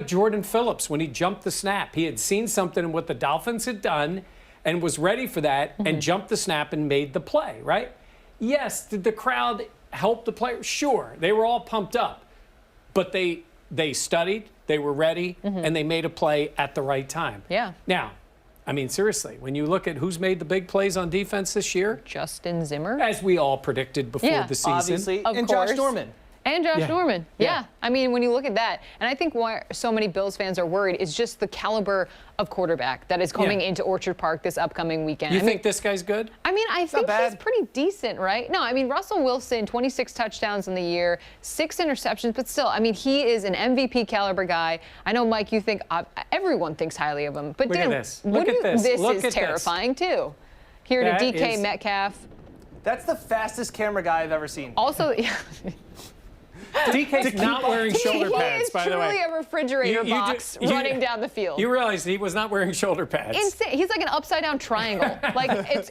Jordan Phillips, when he jumped the snap, he had seen something in what the Dolphins had done and was ready for that and jumped the snap and made the play, right? Yes, did the crowd help the players? Sure, they were all pumped up, but they studied, they were ready, and they made a play at the right time. Yeah. Now, I mean, seriously, when you look at who's made the big plays on defense this year, Justin Zimmer, as we all predicted before the season, obviously, of and course. Josh Norman. And Josh Norman. Yeah. I mean, when you look at that, and I think why so many Bills fans are worried is just the caliber of quarterback that is coming into Orchard Park this upcoming weekend. You think this guy's good? I mean, I think he's pretty decent, right? No, I mean, Russell Wilson, 26 touchdowns in the year, 6 interceptions, but still, I mean, he is an MVP caliber guy. I know, Mike, you think everyone thinks highly of him, but look Dan, at this. Look at this. This Look is at terrifying too. Here That to DK is- Metcalf. That's the fastest camera guy I've ever seen. Also, DK's not wearing shoulder pads, by the way. He is truly a refrigerator box running down the field. You realize he was not wearing shoulder pads. Insane. He's like an upside-down triangle. Like,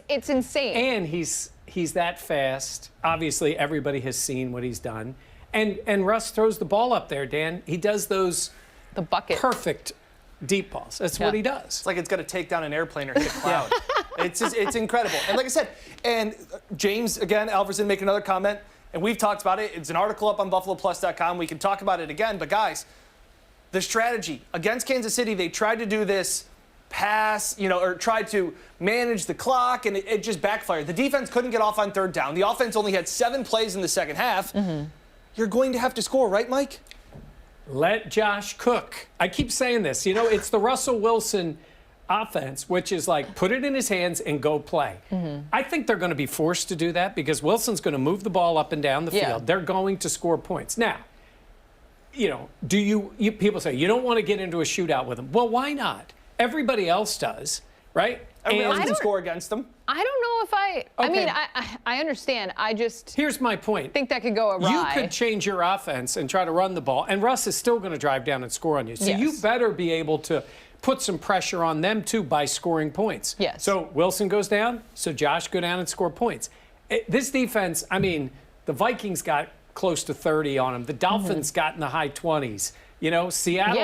it's insane. And he's that fast. Obviously, everybody has seen what he's done. And Russ throws the ball up there, Dan. He does those The bucket. perfect deep balls. That's what he does. It's like it's going to take down an airplane or hit a cloud. It's incredible. And like I said, and James, again, Alverson, make another comment. And we've talked about it. It's an article up on BuffaloPlus.com. We can talk about it again. But, guys, the strategy. Against Kansas City, they tried to do this pass, or tried to manage the clock, and it just backfired. The defense couldn't get off on third down. The offense only had 7 plays in the second half. You're going to have to score, right, Mike? Let Josh cook. I keep saying this. It's the Russell Wilson offense, which is like put it in his hands and go play. I think they're going to be forced to do that because Wilson's going to move the ball up and down the field. They're going to score points. Now, do you people say you don't want to get into a shootout with them. Well, why not? Everybody else does, right? Everybody else can score against them. I don't know if I mean, I understand. I just Here's my point. think that could go awry. You could change your offense and try to run the ball, and Russ is still going to drive down and score on you. So you better be able to put some pressure on them, too, by scoring points. Yes. So Wilson goes down, so Josh go down and score points. This defense, I mean, the Vikings got close to 30 on them. The Dolphins got in the high 20s. Arizona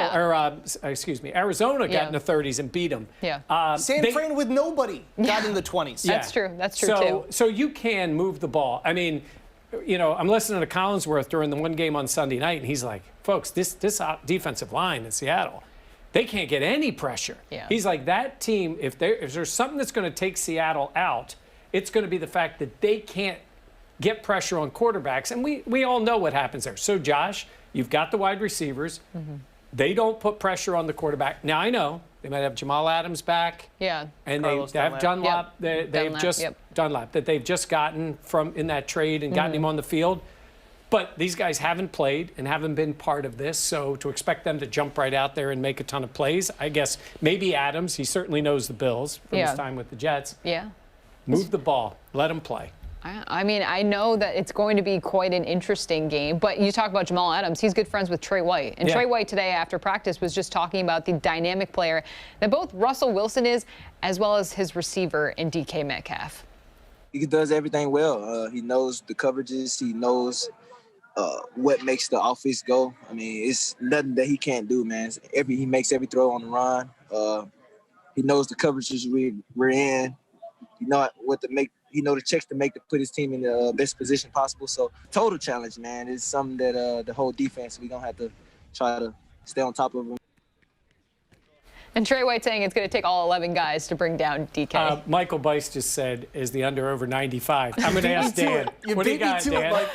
got in the 30s and beat them. San Fran with nobody got in the 20s. That's true. That's true, too. So you can move the ball. I mean, I'm listening to Collinsworth during the one game on Sunday night, and he's like, folks, this defensive line in Seattle, they can't get any pressure. He's like, that team, if there's something that's going to take Seattle out, it's going to be the fact that they can't get pressure on quarterbacks. And we all know what happens there. So, Josh, you've got the wide receivers. They don't put pressure on the quarterback. Now, I know they might have Jamal Adams back. Yeah. And they have Dunlap. Dunlap that they've just gotten from in that trade and gotten him on the field. But these guys haven't played and haven't been part of this, so to expect them to jump right out there and make a ton of plays, I guess maybe Adams, he certainly knows the Bills from his time with the Jets. Move the ball. Let him play. I mean, I know that it's going to be quite an interesting game, but you talk about Jamal Adams. He's good friends with Trey White. And Trey White today after practice was just talking about the dynamic player that both Russell Wilson is as well as his receiver in DK Metcalf. He does everything well. He knows the coverages. He knows what makes the offense go. I mean, it's nothing that he can't do, man. He makes every throw on the run. He knows the coverages we're in. He know what to make. He know the checks to make to put his team in the best position possible. So total challenge, man. It's something that the whole defense, we're going to have to try to stay on top of them. And Trey White saying it's going to take all 11 guys to bring down DK. Michael Bice just said, is the under over 95? I'm going to ask Dan. What do you got, Dan? Like,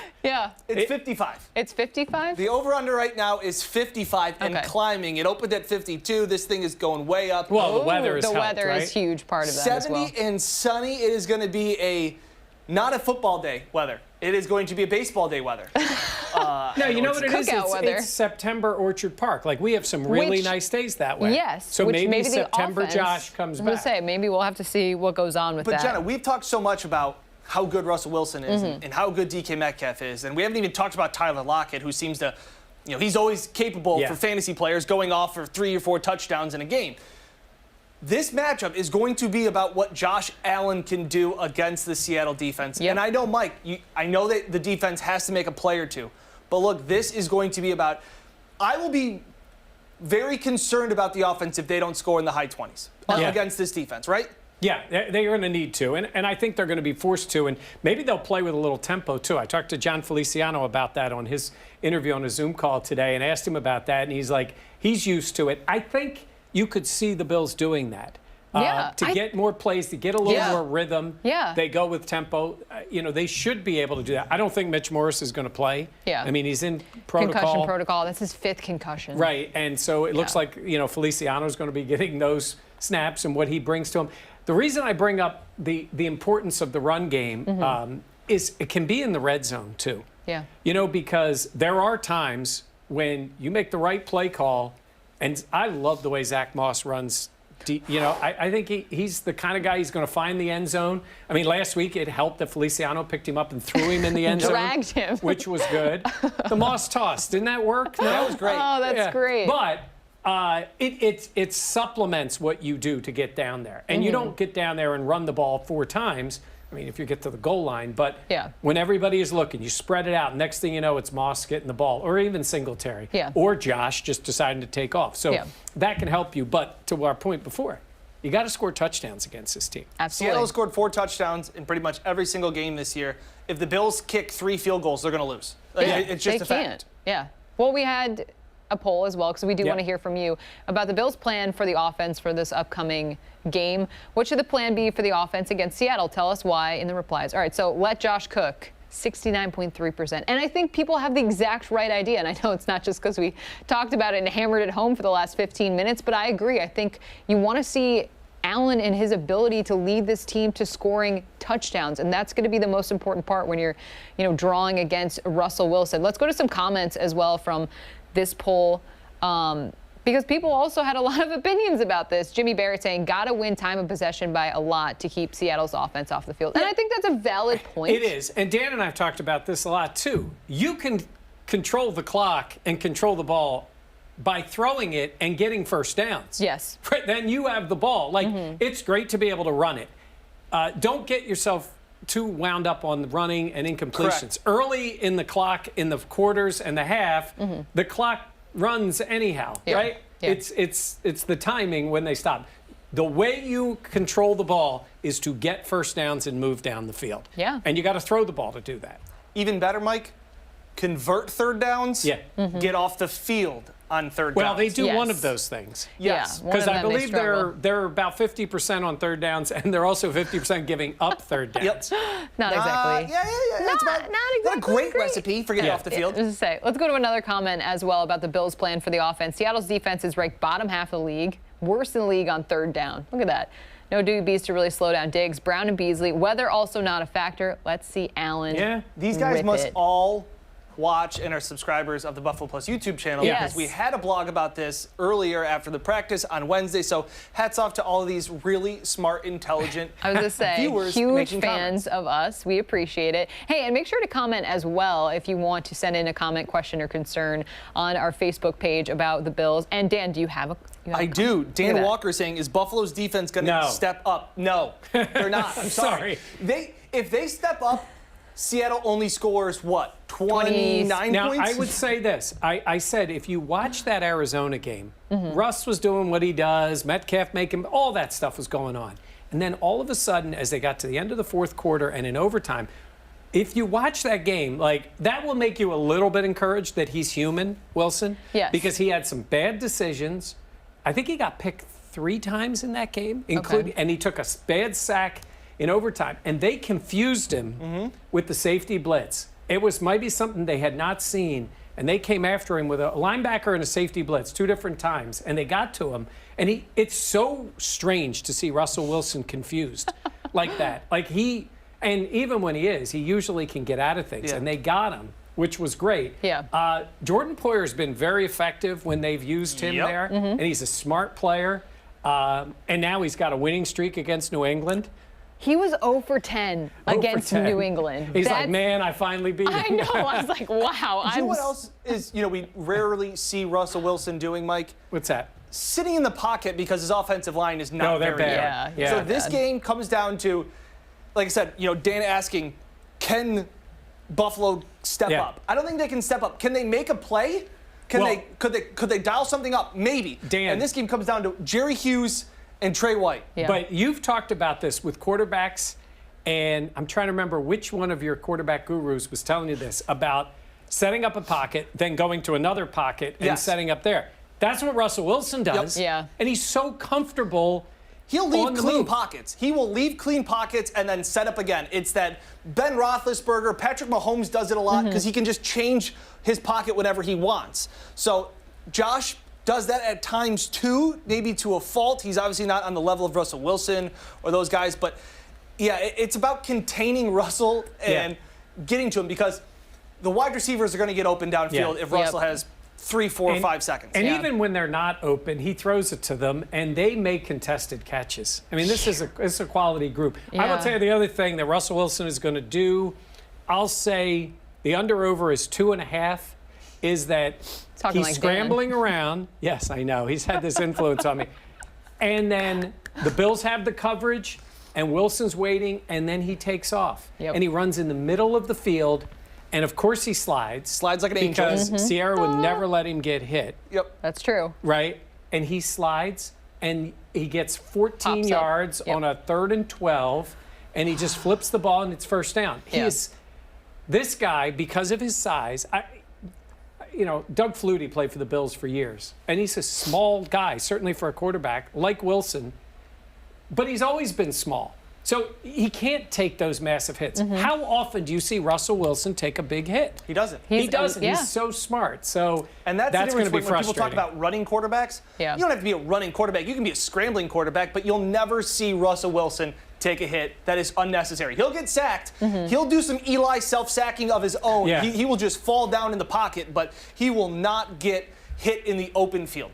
it's 55. It's 55? The over-under right now is 55 and climbing. It opened at 52. This thing is going way up. Well, the weather is The weather is huge part of that as well. 70 and sunny. It is going to be not a football day weather. It is going to be a baseball day weather. No, you know what it is? Weather. It's September Orchard Park. Like, we have some really nice days that way. Yes. So maybe September offense, Josh comes back. I was going to say, maybe we'll have to see what goes on with that. But, Jenna, we've talked so much about how good Russell Wilson is and how good DK Metcalf is. And we haven't even talked about Tyler Lockett, who seems to, he's always capable for fantasy players going off for 3 or 4 touchdowns in a game. This matchup is going to be about what Josh Allen can do against the Seattle defense. And I know, Mike, I know that the defense has to make a play or two. But look, this is going to be about, I will be very concerned about the offense if they don't score in the high 20s against this defense, right? Yeah, they're going to need to, and I think they're going to be forced to, and maybe they'll play with a little tempo too. I talked to John Feliciano about that on his interview on a Zoom call today and asked him about that, and he's like, he's used to it. I think you could see the Bills doing that. To get more plays, to get a little more rhythm. Yeah. They go with tempo. They should be able to do that. I don't think Mitch Morris is going to play. Yeah. I mean, he's in protocol. Concussion protocol. That's his 5th concussion. Right, and so it looks like, Feliciano's going to be getting those snaps and what he brings to him. The reason I bring up the importance of the run game is it can be in the red zone too. Yeah. Because there are times when you make the right play call, and I love the way Zach Moss runs. I think he's the kind of guy he's going to find the end zone. I mean, last week it helped that Feliciano picked him up and threw him in the end zone. Dragged him. Which was good. The Moss toss, didn't that work? No? That was great. Oh, that's great. But it supplements what you do to get down there. And you don't get down there and run the ball 4 times. I mean, if you get to the goal line, but when everybody is looking, you spread it out. Next thing you know, it's Moss getting the ball, or even Singletary, or Josh just deciding to take off. So that can help you. But to our point before, you got to score touchdowns against this team. Absolutely. Seattle scored 4 touchdowns in pretty much every single game this year. If the Bills kick 3 field goals, they're going to lose. It's just a fact. Can't. Yeah. Well, we had a poll as well, because we do want to hear from you about the Bills' plan for the offense for this upcoming game. What should the plan be for the offense against Seattle? Tell us why in the replies. All right, so let Josh cook. 69.3%. And I think people have the exact right idea. And I know it's not just because we talked about it and hammered it home for the last 15 minutes, but I agree. I think you want to see Allen and his ability to lead this team to scoring touchdowns. And that's going to be the most important part when you're, drawing against Russell Wilson. Let's go to some comments as well from this poll. Because people also had a lot of opinions about this. Jimmy Barrett saying, gotta win time of possession by a lot to keep Seattle's offense off the field. And I think that's a valid point. It is. And Dan and I have talked about this a lot, too. You can control the clock and control the ball by throwing it and getting first downs. Yes. Right, then you have the ball. It's great to be able to run it. Don't get yourself too wound up on running and incompletions. Correct. Early in the clock, in the quarters and the half, the clock runs anyhow, right? Yeah. It's the timing when they stop. The way you control the ball is to get first downs and move down the field. Yeah. And you got to throw the ball to do that. Even better, Mike, convert third downs, get off the field on third downs. Well, they do one of those things. Yes. Because I believe they're about 50% on third downs, and they're also 50% giving up third downs. Not exactly. Not exactly a great recipe for getting off the field. Let's go to another comment as well about the Bills' plan for the offense. Seattle's defense is ranked bottom half of the league, worst in the league on third down. Look at that. No DBs to really slow down Diggs. Brown and Beasley. Weather also not a factor. Let's see Allen. Yeah. These guys rip must it. all watch and are subscribers of the Buffalo Plus YouTube channel because we had a blog about this earlier after the practice on Wednesday. So hats off to all of these really smart, intelligent I was going to say, viewers huge making fans comments. of us. We appreciate it. Hey, and make sure to comment as well if you want to send in a comment, question, or concern on our Facebook page about the Bills. And Dan, do you have a I do. Dan Walker saying, is Buffalo's defense going to step up? No, they're not. I'm sorry. If they step up, Seattle only scores, what, 29 now, points? I would say this. I said if you watch that Arizona game, Russ was doing what he does, Metcalf making, all that stuff was going on. And then all of a sudden, as they got to the end of the fourth quarter and in overtime, if you watch that game, that will make you a little bit encouraged that he's human, Wilson. Yes. Because he had some bad decisions. I think he got picked 3 times in that game, and he took a bad sack in overtime, and they confused him with the safety blitz. It was maybe something they had not seen, and they came after him with a linebacker and a safety blitz 2 different times, and they got to him. And it's so strange to see Russell Wilson confused like that. And even when he usually can get out of things, and they got him, which was great. Yeah. Jordan Poyer's been very effective when they've used him there, and he's a smart player. And now he's got a winning streak against New England. He was 0 for 10 against New England. He's like, man, I finally beat him. I know. I was like, wow. You know what else is, we rarely see Russell Wilson doing, Mike? What's that? Sitting in the pocket because his offensive line is not they're very bad. good. Yeah, so this game comes down to, like I said, Dan asking, can Buffalo step up? I don't think they can step up. Can they make a play? Could they dial something up? Maybe. Dan. And this game comes down to Jerry Hughes and Trey White. Yeah. But you've talked about this with quarterbacks, and I'm trying to remember which one of your quarterback gurus was telling you this about setting up a pocket, then going to another pocket and setting up there. That's what Russell Wilson does. Yep. Yeah. And he's so comfortable. He'll leave on the clean move. pockets. He will leave clean pockets and then set up again. It's that Ben Roethlisberger, Patrick Mahomes does it a lot because he can just change his pocket whenever he wants. So Josh does that at times too, maybe to a fault. He's obviously not on the level of Russell Wilson or those guys, but yeah, it's about containing Russell and getting to him because the wide receivers are going to get open downfield if Russell has 3, 4, 5 seconds. And even when they're not open, he throws it to them, and they make contested catches. I mean, this is a quality group. I will tell you the other thing that Russell Wilson is going to do. I'll say the under/over is 2.5. Is that Talking he's like scrambling Dan. around? Yes, I know. He's had this influence on me. And then the Bills have the coverage, and Wilson's waiting, and then he takes off. Yep. And he runs in the middle of the field. And of course he slides. Slides like an angel. Because Sierra would never let him get hit, Yep. That's true. right? And he slides and he gets 14 Pops up. yards Yep. on a 3rd and 12, and he just flips the ball and it's first down. This guy, because of his size, Doug Flutie played for the Bills for years, and he's a small guy, certainly for a quarterback, like Wilson, but he's always been small. So he can't take those massive hits. How often do you see Russell Wilson take a big hit? He doesn't. He doesn't. yeah. He's so smart. So And that's the going difference to be when people talk frustrating. about running quarterbacks. Yeah. You don't have to be a running quarterback. You can be a scrambling quarterback, but you'll never see Russell Wilson take a hit that is unnecessary. He'll get sacked. He'll do some Eli self-sacking of his own. Yeah. He will just fall down in the pocket, but he will not get hit in the open field.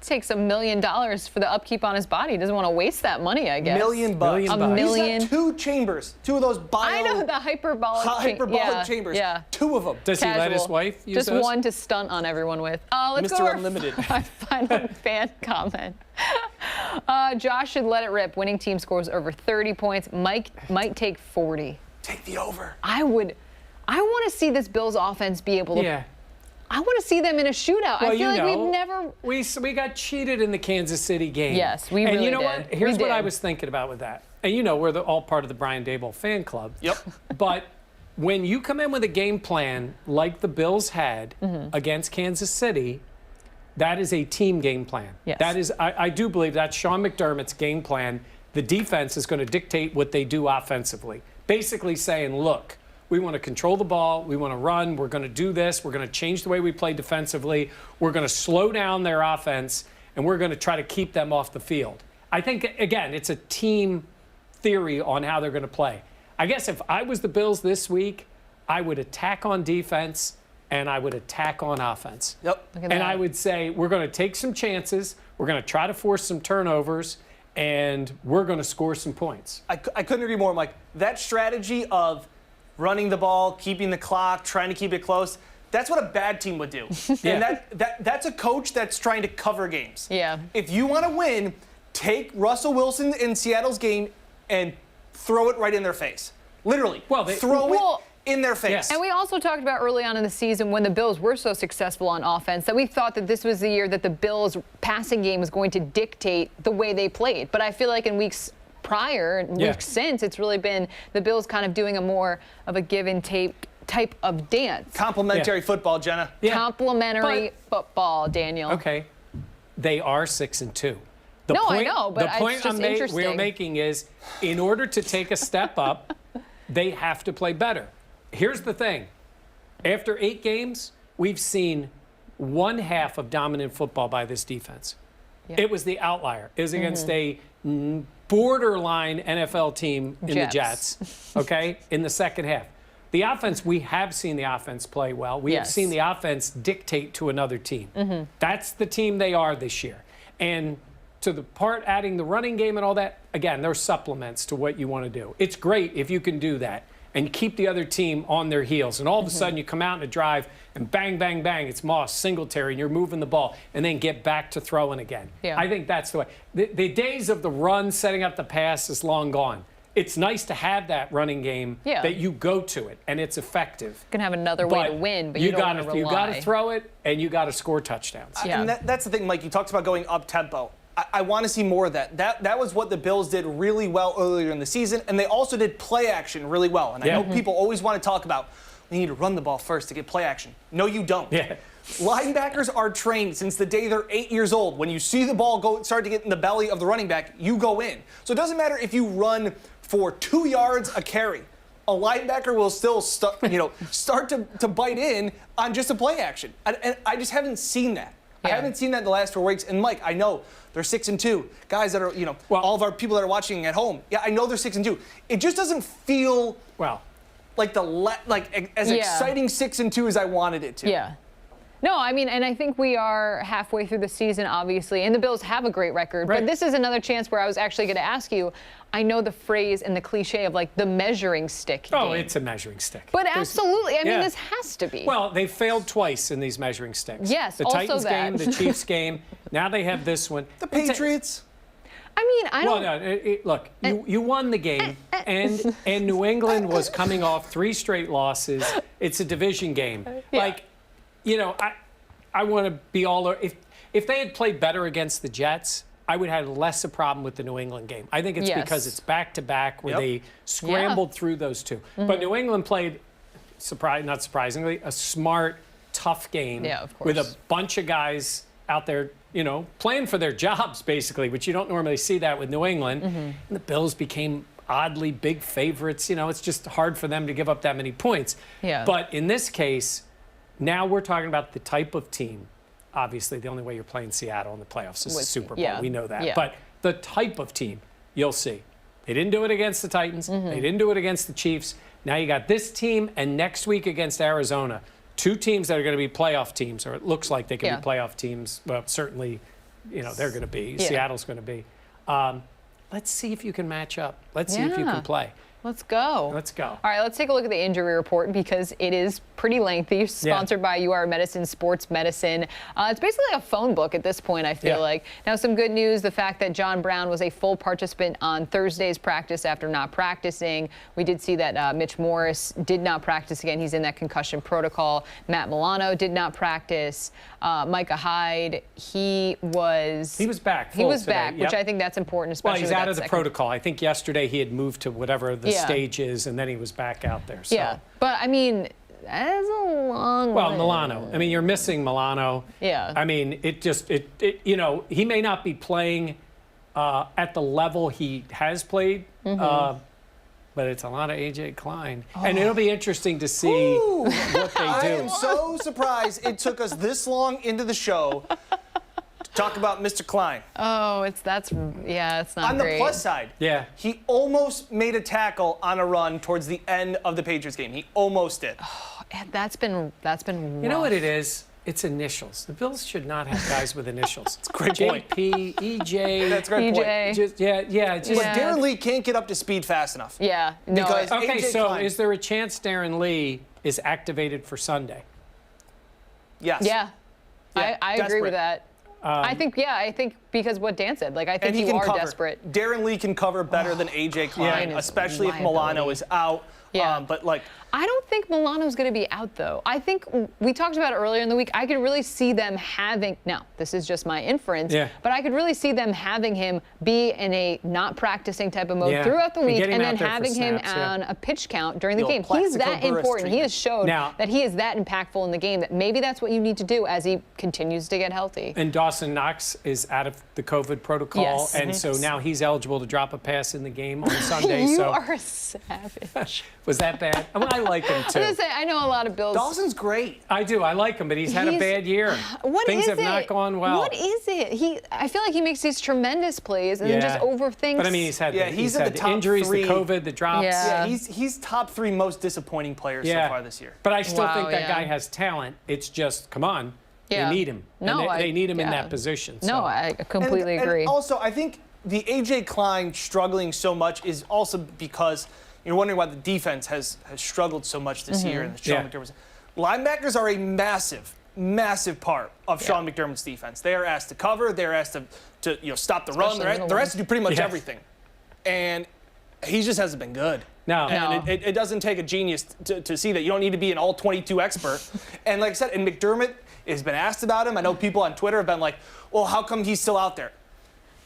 It takes $1 million for the upkeep on his body. He doesn't want to waste that money, I guess. $1 million. $1 million. $1 million. He's got 2 chambers, 2 of those I know the hyperbolic chambers. Yeah. 2 of them. Does he let his Casual. wife use Just those? one to stunt on everyone with. Let's Mr. go to Unlimited. our final fan comment. Josh should let it rip. Winning team scores over 30 points. Mike might take 40. Take the over. I want to see this Bills offense be able to. Yeah. I want to see them in a shootout. Well, I feel like we've never. We got cheated in the Kansas City game. Yes, we and really you know did. what? Here's We what I did. was thinking about with that. And we're all part of the Brian Daboll fan club. Yep. But when you come in with a game plan like the Bills had Mm-hmm. against Kansas City, that is a team game plan. Yes. That is, I do believe that's Sean McDermott's game plan. The defense is going to dictate what they do offensively. Basically saying, look, we want to control the ball. We want to run. We're going to do this. We're going to change the way we play defensively. We're going to slow down their offense, and we're going to try to keep them off the field. I think, again, it's a team theory on how they're going to play. I guess if I was the Bills this week, I would attack on defense and I would attack on offense. Yep. Look at And that. I would say we're going to take some chances. We're going to try to force some turnovers, and we're going to score some points. I couldn't agree more, Mike. That strategy of running the ball, keeping the clock, trying to keep it close, that's what a bad team would do. And that's a coach that's trying to cover games. Yeah. If you want to win, take Russell Wilson in Seattle's game and throw it right in their face. Literally. Well, throw it in their face. Yes. And we also talked about early on in the season when the Bills were so successful on offense that we thought that this was the year that the Bills' passing game was going to dictate the way they played. But I feel like in weeks prior, weeks since, it's really been the Bills kind of doing a more of a give and take type of dance. Complimentary football, Jenna. Yeah. Complimentary football, Daniel. Okay. They are 6-2. No, I know, but the point it's just we're interesting. making is, in order to take a step up, they have to play better. Here's the thing. After 8 games, we've seen 1/2 of dominant football by this defense. Yeah. It was the outlier. It was against a borderline NFL team in the Jets, okay, in the second half. The offense, we have seen the offense play well. We have Yes. seen the offense dictate to another team. That's the team they are this year. And to the part adding the running game and all that, again, they're supplements to what you want to do. It's great if you can do that and keep the other team on their heels. And all of a sudden you come out in a drive and bang, bang, bang, it's Moss, Singletary, and you're moving the ball and then get back to throwing again. Yeah. I think that's the way. The days of the run setting up the pass is long gone. it's nice to have that running game Yeah. that you go to it and it's effective. Can have another way to win, but you don't want to rely. You got to throw it and you got to score touchdowns. Yeah. And that's the thing, Mike. You talked about going up tempo. I want to see more of that. That was what the Bills did really well earlier in the season, and they also did play action really well. And I know people always want to talk about we need to run the ball first to get play action. No, you don't. Yeah. Linebackers are trained since the day they're 8 years old. When you see the ball start to get in the belly of the running back, you go in. So it doesn't matter if you run for 2 yards a carry. A linebacker will still start to bite in on just a play action. And I just haven't seen that. I haven't seen that in the last 4 weeks. And Mike, I know they're 6-2. Guys that are, all of our people that are watching at home. Yeah, I know they're 6-2. It just doesn't feel like as exciting 6-2 as I wanted it to. Yeah. No, I mean, and I think we are halfway through the season, obviously, and the Bills have a great record. Right. But this is another chance where I was actually going to ask you. I know the phrase and the cliche of the measuring stick game. Oh, it's a measuring stick. But absolutely, I mean, this has to be. Well, they failed twice in these measuring sticks. Yes, the also Titans that. game, the Chiefs game. Now they have this one. The Patriots. I mean, I don't. Well, no, look, you won the game, and New England was coming off 3 straight losses. It's a division game. Yeah. I want to be all. If they had played better against the Jets, I would have less a problem with the New England game. I think it's because it's back-to-back where they scrambled through those two. But New England played, not surprisingly, a smart, tough game with a bunch of guys out there, playing for their jobs, basically, which you don't normally see that with New England. And the Bills became oddly big favorites. It's just hard for them to give up that many points. Yeah. But in this case, now we're talking about the type of team. Obviously, the only way you're playing Seattle in the playoffs is the Super Bowl. Yeah. We know that. Yeah. But the type of team, you'll see. They didn't do it against the Titans. They didn't do it against the Chiefs. Now you got this team, and next week against Arizona, 2 teams that are going to be playoff teams, or it looks like they can be playoff teams. Well, certainly, they're going to be. Yeah. Seattle's going to be. Let's see if you can match up. Let's see if you can play. Let's go. Let's go. All right, let's take a look at the injury report because it is pretty lengthy. Sponsored by UR Medicine Sports Medicine. It's basically a phone book at this point, I feel like. Now, some good news, the fact that John Brown was a full participant on Thursday's practice after not practicing. We did see that Mitch Morris did not practice again. He's in that concussion protocol. Matt Milano did not practice. Micah Hyde, he was back. He was today. back, which I think that's important, especially he's with out that of the second. protocol. I think yesterday he had moved to whatever the stage is, and then he was back out there. So. Yeah, but I mean, that is a long Well, way. Milano. I mean, you're missing Milano. Yeah. I mean, he may not be playing at the level he has played, but it's a lot of A.J. Klein. And it'll be interesting to see what they I do. am so surprised it took us this long into the show to talk about Mr. Klein. Oh, it's not On great. the plus side, he almost made a tackle on a run towards the end of the Patriots game. He almost did. And that's been You know what it is? It's initials. The Bills should not have guys with initials. It's great point. JP, EJ. That's a great EJ. point. Just, But Darren Lee can't get up to speed fast enough. Yeah. No, Because- Okay, A.J. so Klein. is there a chance Darren Lee is activated for Sunday? Yes. yeah. I agree with desperate. that. I think because what Dan said, I think And he you can are cover. desperate. Darren Lee can cover better than A.J. Klein, Yeah. especially if Liability. Milano is out. Yeah. But I don't think Milano's going to be out, though. I think we talked about it earlier in the week. I could really see them having, now, this is just my inference, but I could really see them having him be in a not practicing type of mode throughout the And week get him and out then there for having him snaps, on a pitch count during the The game. old He's that Plaxico Burress important. He has showed Now- that he is that impactful in the game that maybe that's what you need to do as he continues to get healthy. And Dawson Knox is out of the COVID protocol, Yes. and so now he's eligible to drop a pass in the game on Sunday. You so are a savage. was that bad? Well, I like him I was too. gonna say, I know a lot of Bills. Dawson's great. I do. I like him, but he's had a He's- bad year. What Things is have it? not gone well. What is it? I feel like he makes these tremendous plays and then just overthinks. But I mean, he's had he's in had the top injuries, 3. the COVID, the drops. Yeah. Yeah, he's top 3 most disappointing players so far this year. But I still Wow, think that yeah. guy has talent. It's just, come on, Yeah. they need him. No, and they need him in yeah. that position. No, so. I completely And agree. also, I think the A.J. Klein struggling so much is also because you're wondering why the defense has struggled so much this year in the Sean McDermott. Linebackers are a massive part of Sean McDermott's defense. They are asked to cover. They're asked to stop the run. Especially They're asked to do pretty much Yes. everything. And he just hasn't been good. No. And it doesn't take a genius to see that. You don't need to be an all-22 expert. And like I said, and McDermott has been asked about him. I know people on Twitter have been like, well, how come he's still out there?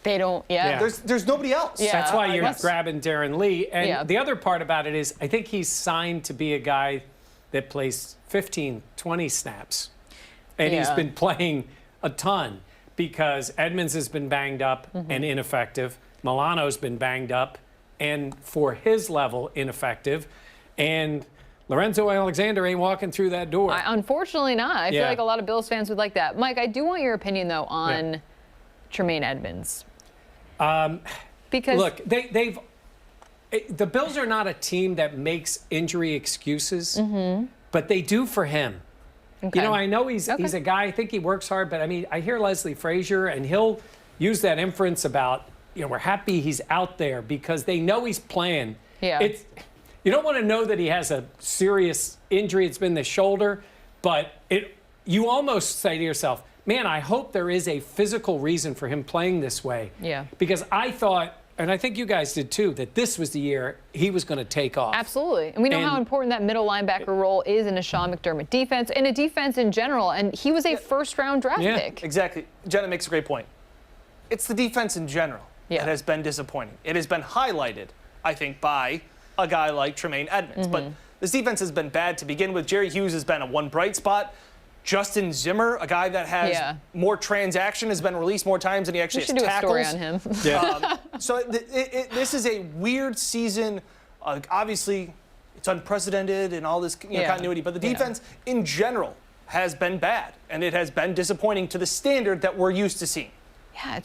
They don't, There's nobody else. Yeah. That's why you're grabbing Darren Lee. And the other part about it is I think he's signed to be a guy that plays 15, 20 snaps. And he's been playing a ton because Edmonds has been banged up and ineffective. Milano's been banged up and for his level ineffective. And Lorenzo Alexander ain't walking through that door. Unfortunately not. I feel like a lot of Bills fans would like that. Mike, I do want your opinion, though, on Tremaine Edmonds. Because look, the Bills are not a team that makes injury excuses, but they do for him. Okay. You know, I know he's a guy, I think he works hard, but I mean, I hear Leslie Frazier, and he'll use that inference about, you know, we're happy he's out there because they know he's playing. Yeah. You don't want to know that he has a serious injury. It's been the shoulder, but you almost say to yourself, man, I hope there is a physical reason for him playing this way. Yeah. Because I thought, and I think you guys did too, that this was the year he was going to take off. Absolutely. And we know how important that middle linebacker role is in a Sean McDermott defense and a defense in general. And he was a first-round draft pick. Exactly. Jenna makes a great point. It's the defense in general that has been disappointing. It has been highlighted, I think, by a guy like Tremaine Edmonds. But this defense has been bad to begin with. Jerry Hughes has been a one bright spot. Justin Zimmer, a guy that has more transaction, has been released more times than he actually has tackles. We should do a story on him. So this is a weird season. Obviously, it's unprecedented and all this continuity. But the defense in general has been bad, and it has been disappointing to the standard that we're used to seeing. Yeah,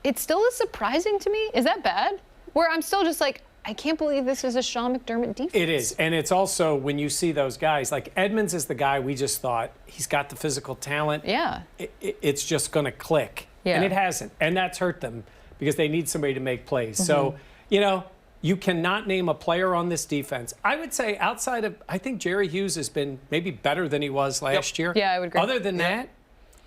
it still is surprising to me. Is that bad? Where I'm still just like, I can't believe this is a Sean McDermott defense. It is. And it's also when you see those guys, like Edmonds is the guy we just thought he's got the physical talent. Yeah. It's just going to click. Yeah. And it hasn't. And that's hurt them because they need somebody to make plays. So, you know, you cannot name a player on this defense. I would say outside of, I think Jerry Hughes has been maybe better than he was last year. Yeah, I would agree. Other than that,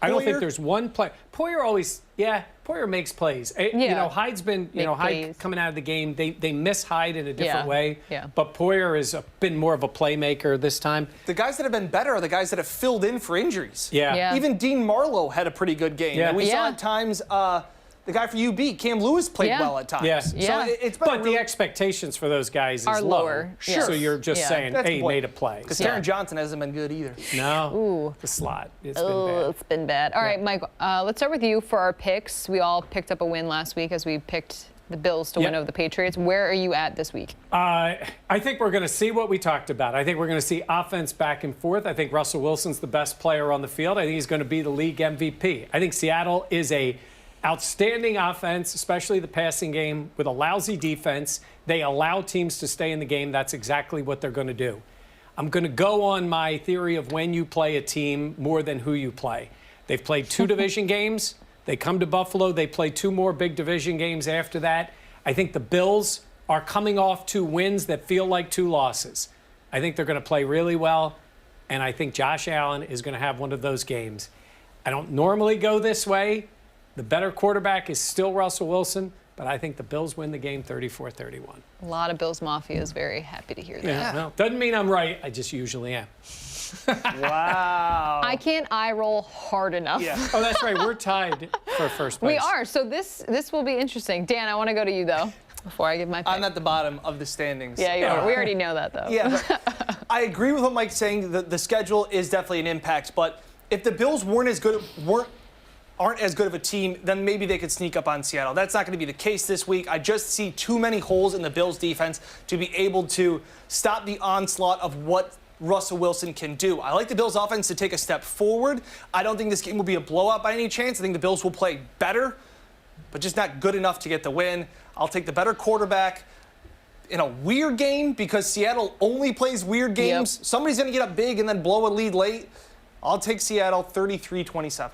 I don't think there's one player. Poyer always, Poyer makes plays. You know, Hyde's been, Hyde coming out of the game, they miss Hyde in a different way. Yeah. But Poyer has been more of a playmaker this time. The guys that have been better are the guys that have filled in for injuries. Yeah. Even Dean Marlowe had a pretty good game. Yeah. And we saw at times the guy for UB, Cam Lewis, played well at times. Yeah. So it's been the expectations for those guys are is lower. Sure. So you're just saying, hey, he made a play. Because Taron Johnson hasn't been good either. No. Ooh. The slot. It's been bad. It's been bad. All right, Mike, let's start with you for our picks. We all picked up a win last week as we picked the Bills to win over the Patriots. Where are you at this week? I think we're going to see what we talked about. I think we're going to see offense back and forth. I think Russell Wilson's the best player on the field. I think he's going to be the league MVP. I think Seattle is a outstanding offense, especially the passing game, with a lousy defense. They allow teams to stay in the game. That's exactly what they're going to do. I'm going to go on my theory of when you play a team more than who you play. They've played 2 division games. They come to Buffalo. They play 2 more big division games after that. I think the Bills are coming off 2 wins that feel like 2 losses. I think they're going to play really well, and I think Josh Allen is going to have one of those games. I don't normally go this way. The better quarterback is still Russell Wilson, but I think the Bills win the game 34-31. A lot of Bills Mafia is very happy to hear that. Yeah, well, doesn't mean I'm right. I just usually am. Wow. I can't eye roll hard enough. Yeah. Oh, that's right. We're tied for first place. We are. So this will be interesting. Dan, I want to go to you, though, before I give my pick. I'm at the bottom of the standings. Yeah, you are. We already know that, though. Yeah, but I agree with what Mike's saying. The schedule is definitely an impact, but if the Bills aren't as good of a team, then maybe they could sneak up on Seattle. That's not going to be the case this week. I just see too many holes in the Bills' defense to be able to stop the onslaught of what Russell Wilson can do. I like the Bills' offense to take a step forward. I don't think this game will be a blowout by any chance. I think the Bills will play better, but just not good enough to get the win. I'll take the better quarterback in a weird game because Seattle only plays weird games. Yep. Somebody's going to get up big and then blow a lead late. I'll take Seattle 33-27.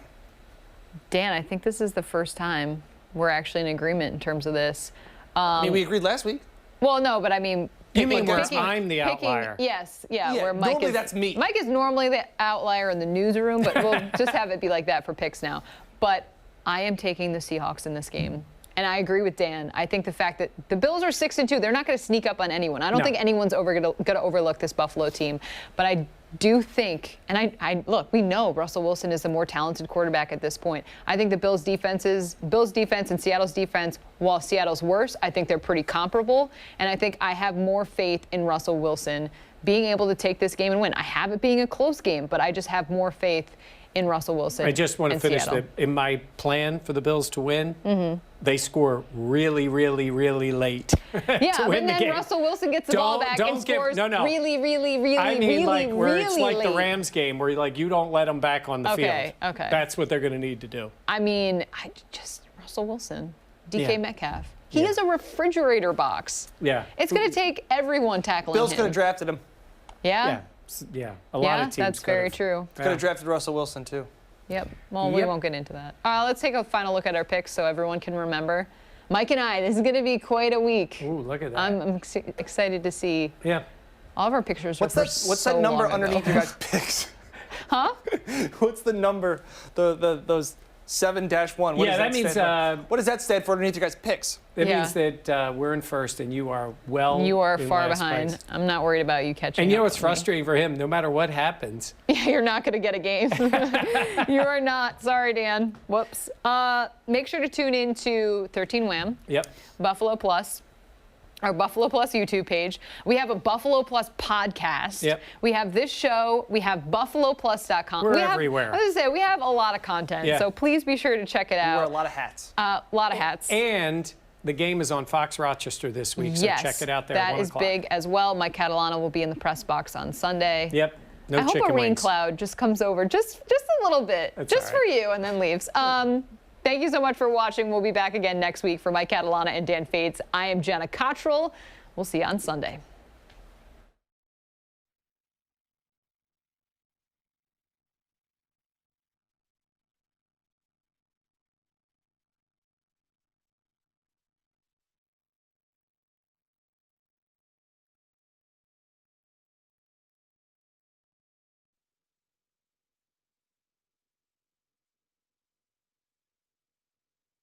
Dan, I think this is the first time we're actually in agreement in terms of this. I mean, we agreed last week. Well, no, but I mean... You mean where I'm the outlier? Yes, where Mike normally is... that's me. Mike is normally the outlier in the newsroom, but we'll just have it be like that for picks now. But I am taking the Seahawks in this game. And I agree with Dan. I think the fact that the Bills are 6-2, they're not going to sneak up on anyone. I don't think anyone's going to overlook this Buffalo team. But I do think, and I look, we know Russell Wilson is the more talented quarterback at this point. I think the Bills defense and Seattle's defense, while Seattle's worse, I think they're pretty comparable. And I think I have more faith in Russell Wilson being able to take this game and win. I have it being a close game, but I just have more faith in Russell Wilson. I just want to finish in my plan for the Bills to win. They score really, really, really late to win the game. Russell Wilson gets the ball back and scores really, really, really, I mean, really, like where really it's like late. the Rams game where you don't let them back on the field. Okay. That's what they're going to need to do. I mean, Russell Wilson, DK Metcalf. He is a refrigerator box. Yeah. It's going to take everyone tackling Bills him. could have drafted him. Yeah. Yeah. A lot of teams that's very true. Could have drafted Russell Wilson too. Yep. Well, we won't get into that. Let's take a final look at our picks so everyone can remember. Mike and I, this is going to be quite a week. Ooh, look at that. I'm excited to see. Yeah. All of our pictures What's are What's that number underneath your guys' picks? Huh? What's the number? Those 7-1. What does that means. what does that stand for underneath your guys' picks? It means that we're in first and you are You are far behind. Place. I'm not worried about you catching And you know up what's with me. frustrating for him? No matter what happens. Yeah, you're not going to get a game. You are not. Sorry, Dan. Whoops. Make sure to tune in to 13 Wham. Yep. Buffalo Plus. Our Buffalo Plus YouTube page. We have a Buffalo Plus podcast. Yep. We have this show. We have BuffaloPlus.com. We're everywhere. I was going to say, we have a lot of content. Yeah. So please be sure to check it We out. wear a lot of hats. A lot of hats. And the game is on Fox Rochester this week, so check it out there at 1 o'clock. That is big as well. Mike Catalana will be in the press box on Sunday. Yep. No I hope chicken a rain wings. cloud just comes over just a little bit, That's just all for right. you, and then leaves. Thank you so much for watching. We'll be back again next week for Mike Catalana and Dan Fates. I am Jenna Cottrell. We'll see you on Sunday.